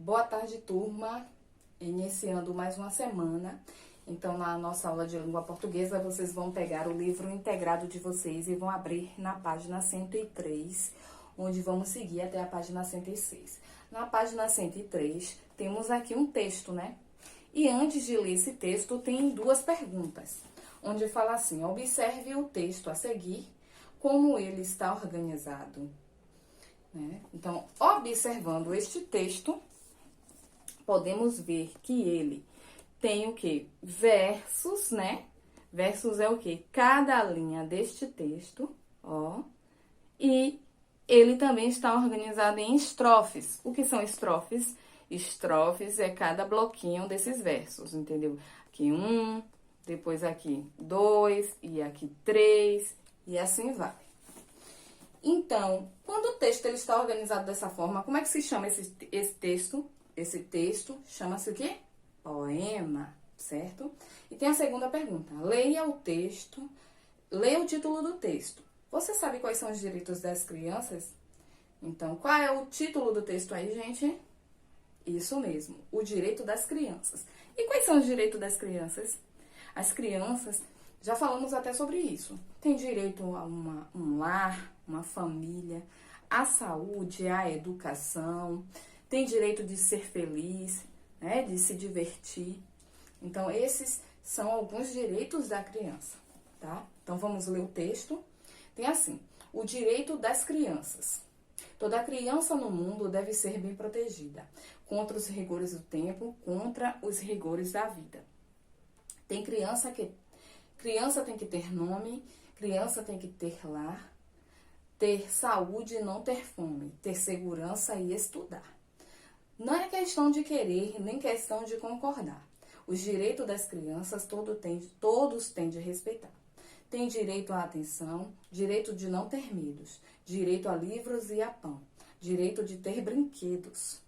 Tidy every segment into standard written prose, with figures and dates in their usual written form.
Boa tarde, turma. Iniciando mais uma semana. Então, na nossa aula de língua portuguesa, vocês vão pegar o livro integrado de vocês e vão abrir na página 103, onde vamos seguir até a página 106. Na página 103, temos aqui um texto, né? E antes de ler esse texto, tem duas perguntas, onde fala assim: observe o texto a seguir, como ele está organizado. Né? Então, observando este texto, podemos ver que ele tem o que? Versos, né? Versos é o que? Cada linha deste texto, ó. E ele também está organizado em estrofes. O que são estrofes? Estrofes é cada bloquinho desses versos, entendeu? Aqui 1, depois aqui 2, e aqui 3, e assim vai. Então, quando o texto ele está organizado dessa forma, como é que se chama esse texto? Esse texto chama-se o quê? Poema, certo? E tem a segunda pergunta. Leia o texto, leia o título do texto. Você sabe quais são os direitos das crianças? Então, qual é o título do texto aí, gente? Isso mesmo, o direito das crianças. E quais são os direitos das crianças? As crianças, já falamos até sobre isso. Tem direito a um lar, uma família, à saúde, à educação, tem direito de ser feliz, né, de se divertir. Então, esses são alguns direitos da criança, tá? Então, vamos ler o texto. Tem assim: o direito das crianças. Toda criança no mundo deve ser bem protegida contra os rigores do tempo, contra os rigores da vida. Tem criança tem que ter nome, criança tem que ter lar, ter saúde e não ter fome, ter segurança e estudar. Não é questão de querer, nem questão de concordar. Os direitos das crianças todos têm de respeitar. Tem direito à atenção, direito de não ter medos, direito a livros e a pão, direito de ter brinquedos.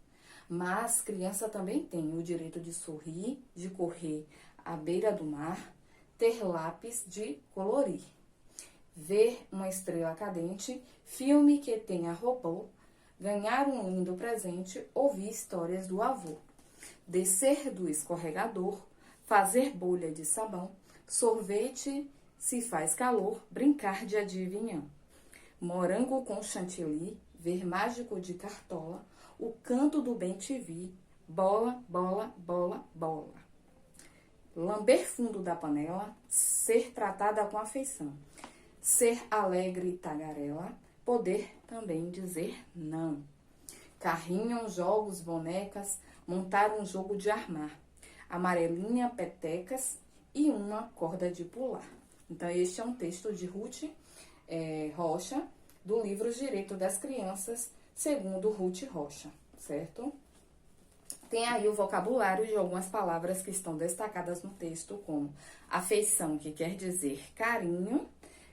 Mas criança também tem o direito de sorrir, de correr à beira do mar, ter lápis de colorir, ver uma estrela cadente, filme que tenha robô, ganhar um lindo presente, ouvir histórias do avô, descer do escorregador, fazer bolha de sabão, sorvete se faz calor, brincar de adivinhão, morango com chantilly, ver mágico de cartola, o canto do bem-te-vi, bola, bola, bola, bola. Lamber fundo da panela, ser tratada com afeição, ser alegre e tagarela, poder também dizer não. Carrinho, jogos, bonecas, montar um jogo de armar, amarelinha, petecas e uma corda de pular. Então, este é um texto de Ruth Rocha, do livro Os Direitos das Crianças, segundo Ruth Rocha, certo? Tem aí o vocabulário de algumas palavras que estão destacadas no texto, como afeição, que quer dizer carinho,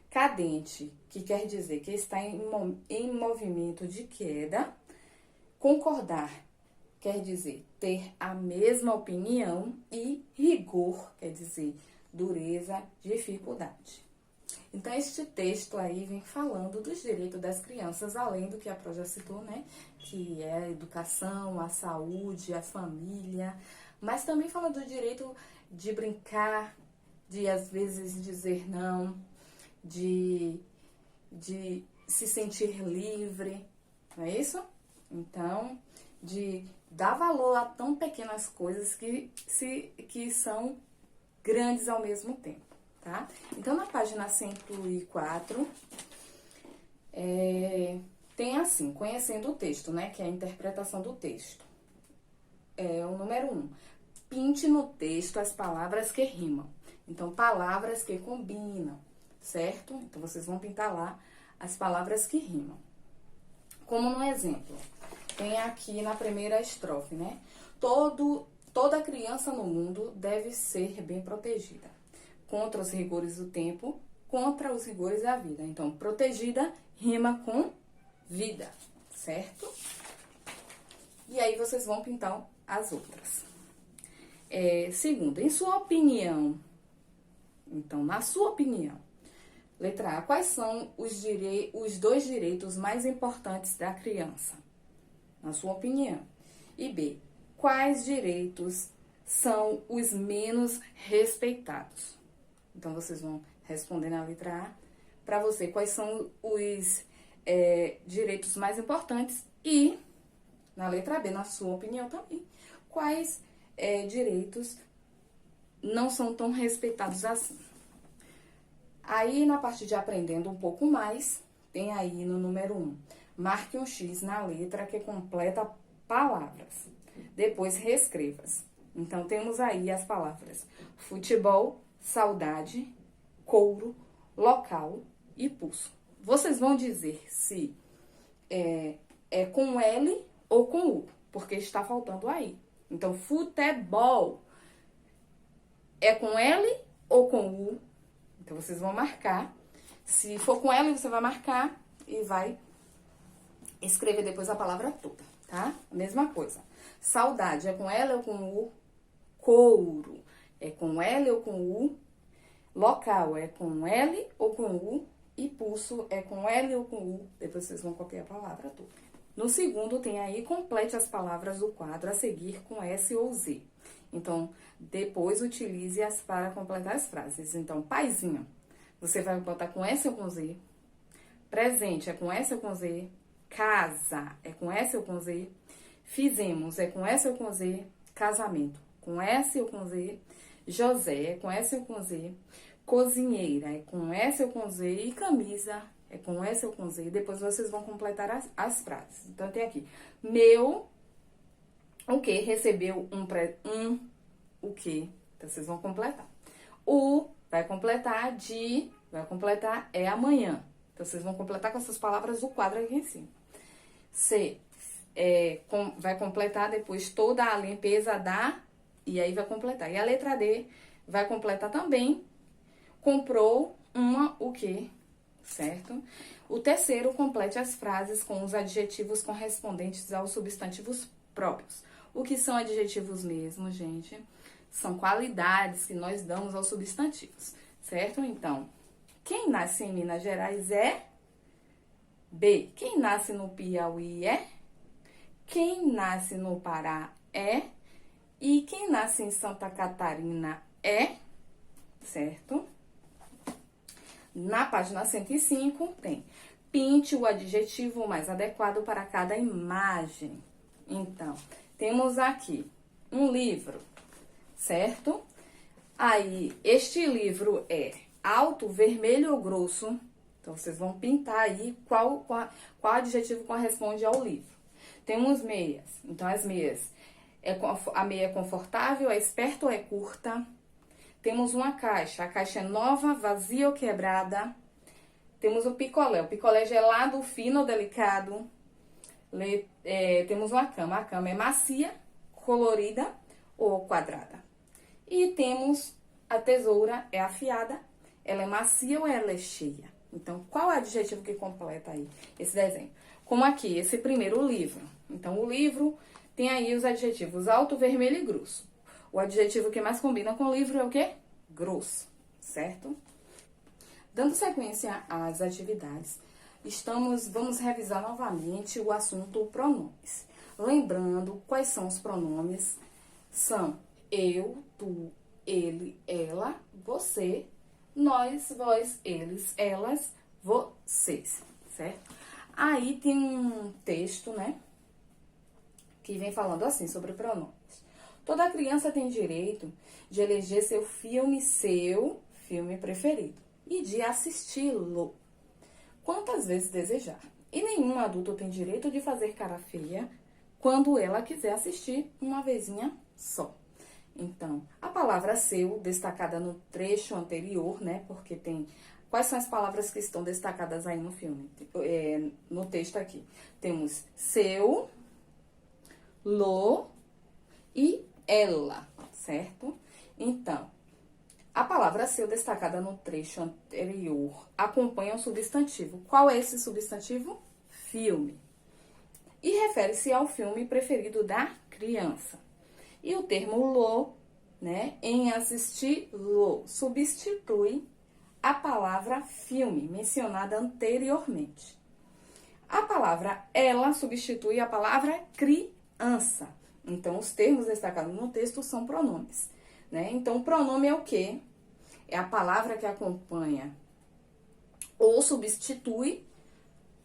cadente, que quer dizer que está em movimento de queda, concordar, quer dizer ter a mesma opinião, e rigor, quer dizer dureza, dificuldade. Então, este texto aí vem falando dos direitos das crianças, além do que a Pro já citou, né? Que é a educação, a saúde, a família, mas também fala do direito de brincar, de às vezes dizer não, de se sentir livre, não é isso? Então, de dar valor a tão pequenas coisas que são grandes ao mesmo tempo, tá? Então, na página 104, tem assim, conhecendo o texto, né? Que é a interpretação do texto. O número 1. Pinte no texto as palavras que rimam. Então, palavras que combinam, certo? Então, vocês vão pintar lá as palavras que rimam. Como no exemplo, tem aqui na primeira estrofe, né? Toda criança no mundo deve ser bem protegida contra os rigores do tempo, contra os rigores da vida. Então, protegida rima com vida, certo? E aí, vocês vão pintar as outras. Segundo, em sua opinião, então, na sua opinião, letra A, quais são os dois direitos mais importantes da criança? Na sua opinião. E B, quais direitos são os menos respeitados? Então, vocês vão responder na letra A para você quais são os direitos mais importantes e, na letra B, na sua opinião também, quais direitos não são tão respeitados assim. Aí, na parte de aprendendo um pouco mais, tem aí no número 1, marque um X na letra que completa palavras. Depois, reescreva-as. Então, temos aí as palavras futebol, saudade, couro, local e pulso. Vocês vão dizer se é com L ou com U, porque está faltando aí. Então, futebol é com L ou com U? Então, vocês vão marcar. Se for com L, você vai marcar e vai escrever depois a palavra toda, tá? A mesma coisa. Saudade é com L ou com U? Couro é com L ou com U? Local é com L ou com U? E pulso é com L ou com U? Depois vocês vão copiar a palavra toda. No segundo, tem aí, complete as palavras do quadro a seguir com S ou Z. Então, depois utilize-as para completar as frases. Então, paizinho, você vai botar com S ou com Z. Presente é com S ou com Z. Casa é com S ou com Z. Fizemos é com S ou com Z. Casamento com S ou com Z. José é com S ou com Z. Cozinheira é com S ou com Z. E camisa é com S ou com Z. Depois vocês vão completar as frases. Então, tem aqui. Meu, o que? Recebeu o que? Então, vocês vão completar. O vai completar, de vai completar, é amanhã. Então, vocês vão completar com essas palavras do quadro aqui em cima. C, vai completar depois toda a limpeza da, e aí vai completar. E a letra D vai completar também, comprou o que, certo? O terceiro, complete as frases com os adjetivos correspondentes aos substantivos próprios. O que são adjetivos mesmo, gente? São qualidades que nós damos aos substantivos, certo? Então, quem nasce em Minas Gerais é B. Quem nasce no Piauí é. Quem nasce no Pará é. E quem nasce em Santa Catarina é, certo? Na página 105 tem pinte o adjetivo mais adequado para cada imagem. Então, temos aqui um livro, certo? Aí, este livro é alto, vermelho ou grosso? Então, vocês vão pintar aí qual adjetivo corresponde ao livro. Temos meias. Então, as meias, a meia é confortável, é esperta ou é curta? Temos uma caixa. A caixa é nova, vazia ou quebrada? Temos o picolé. O picolé é gelado, fino ou delicado? Temos uma cama. A cama é macia, colorida ou quadrada? E temos a tesoura, é afiada, ela é macia ou ela é cheia? Então, qual é o adjetivo que completa aí esse desenho? Como aqui, esse primeiro, o livro. Então, o livro tem aí os adjetivos alto, vermelho e grosso. O adjetivo que mais combina com o livro é o quê? Grosso, certo? Dando sequência às atividades, vamos revisar novamente o assunto pronomes. Lembrando quais são os pronomes. São eu, tu, ele, ela, você, nós, vós, eles, elas, vocês, certo? Aí tem um texto, né, que vem falando assim sobre pronomes. Toda criança tem direito de eleger seu filme preferido e de assisti-lo quantas vezes desejar. E nenhum adulto tem direito de fazer cara feia quando ela quiser assistir uma vezinha só. Então, a palavra seu, destacada no trecho anterior, né? Porque tem... Quais são as palavras que estão destacadas aí no filme? No texto aqui. Temos seu, lo e ela, certo? Então, a palavra seu, destacada no trecho anterior, acompanha o substantivo. Qual é esse substantivo? Filme. E refere-se ao filme preferido da criança. E o termo lo, né, em assistir-lo, substitui a palavra filme, mencionada anteriormente. A palavra ela substitui a palavra criança. Então, os termos destacados no texto são pronomes, né? Então, o pronome é o quê? É a palavra que acompanha ou substitui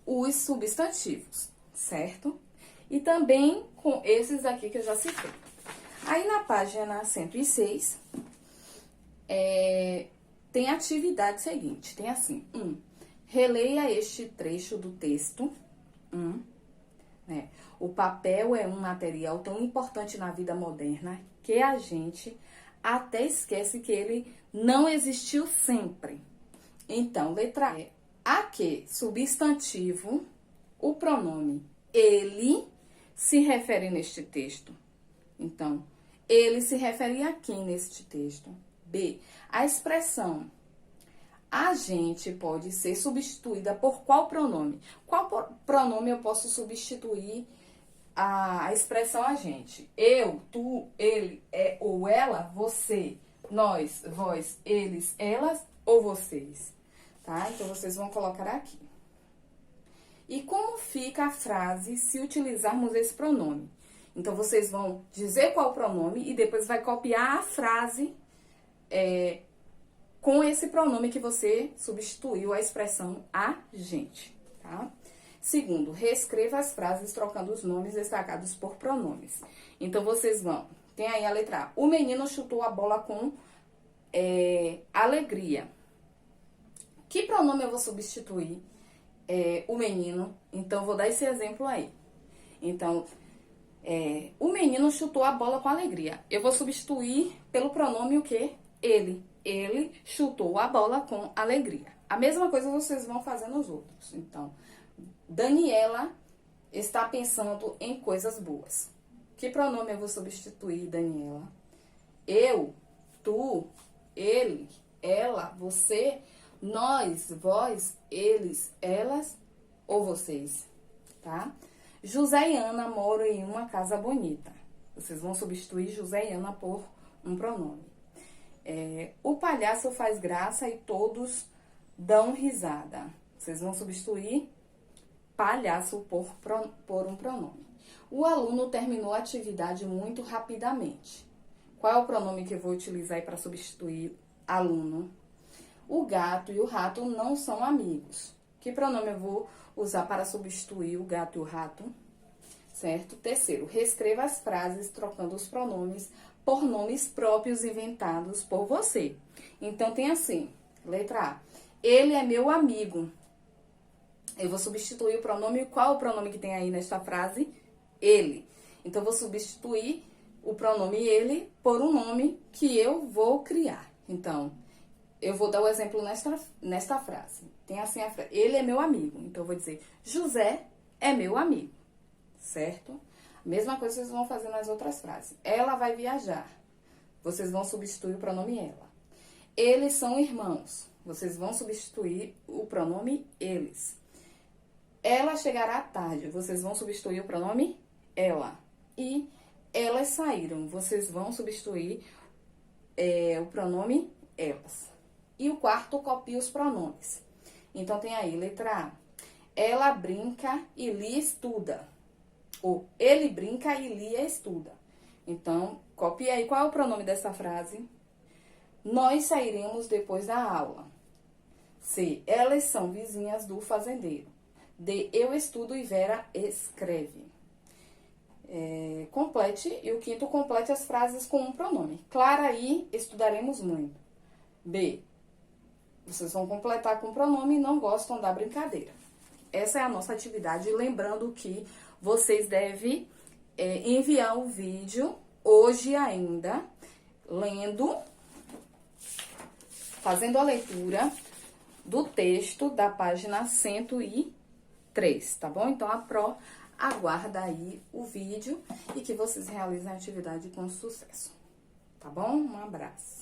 os substantivos, certo? E também com esses aqui que eu já citei. Aí, na página 106, tem a atividade seguinte. Tem assim, releia este trecho do texto. Né? O papel é um material tão importante na vida moderna que a gente até esquece que ele não existiu sempre. Então, letra E. A que substantivo o pronome ele se refere neste texto? Então, ele se refere a quem neste texto? B. A expressão a gente pode ser substituída por qual pronome? Qual pronome eu posso substituir a expressão a gente? Eu, tu, ele, ou ela, você, nós, vós, eles, elas ou vocês? Tá? Então, vocês vão colocar aqui. E como fica a frase se utilizarmos esse pronome? Então, vocês vão dizer qual o pronome e depois vai copiar a frase com esse pronome que você substituiu a expressão a gente, tá? Segundo, reescreva as frases trocando os nomes destacados por pronomes. Então, vocês vão... Tem aí a letra A. O menino chutou a bola com alegria. Que pronome eu vou substituir o menino? Então, vou dar esse exemplo aí. Então, o menino chutou a bola com alegria. Eu vou substituir pelo pronome o quê? Ele. Ele chutou a bola com alegria. A mesma coisa vocês vão fazer nos outros. Então, Daniela está pensando em coisas boas. Que pronome eu vou substituir, Daniela? Eu, tu, ele, ela, você, nós, vós, eles, elas ou vocês, tá? José e Ana moram em uma casa bonita. Vocês vão substituir José e Ana por um pronome. O palhaço faz graça e todos dão risada. Vocês vão substituir palhaço por um pronome. O aluno terminou a atividade muito rapidamente. Qual é o pronome que eu vou utilizar aí para substituir aluno? O gato e o rato não são amigos. Que pronome eu vou usar para substituir o gato e o rato? Certo? Terceiro, reescreva as frases trocando os pronomes por nomes próprios inventados por você. Então, tem assim, letra A. Ele é meu amigo. Eu vou substituir o pronome. Qual o pronome que tem aí nesta frase? Ele. Então, eu vou substituir o pronome ele por um nome que eu vou criar. Então, eu vou dar o exemplo nesta frase. Tem assim a frase, ele é meu amigo. Então, eu vou dizer, José é meu amigo. Certo? Mesma coisa vocês vão fazer nas outras frases. Ela vai viajar. Vocês vão substituir o pronome ela. Eles são irmãos. Vocês vão substituir o pronome eles. Ela chegará à tarde. Vocês vão substituir o pronome ela. E elas saíram. Vocês vão substituir o pronome elas. E o quarto, copia os pronomes. Então, tem aí, letra A. Ela brinca e Lia estuda. Ou ele brinca e Lia estuda. Então, copia aí. Qual é o pronome dessa frase? Nós sairemos depois da aula. C. Elas são vizinhas do fazendeiro. D. Eu estudo e Vera escreve. Complete. E o quinto, complete as frases com um pronome. Clara e estudaremos muito. B. Vocês vão completar com pronome e não gostam da brincadeira. Essa é a nossa atividade. Lembrando que vocês devem enviar o vídeo hoje ainda, lendo, fazendo a leitura do texto da página 103, tá bom? Então, a Pro aguarda aí o vídeo e que vocês realizem a atividade com sucesso, tá bom? Um abraço.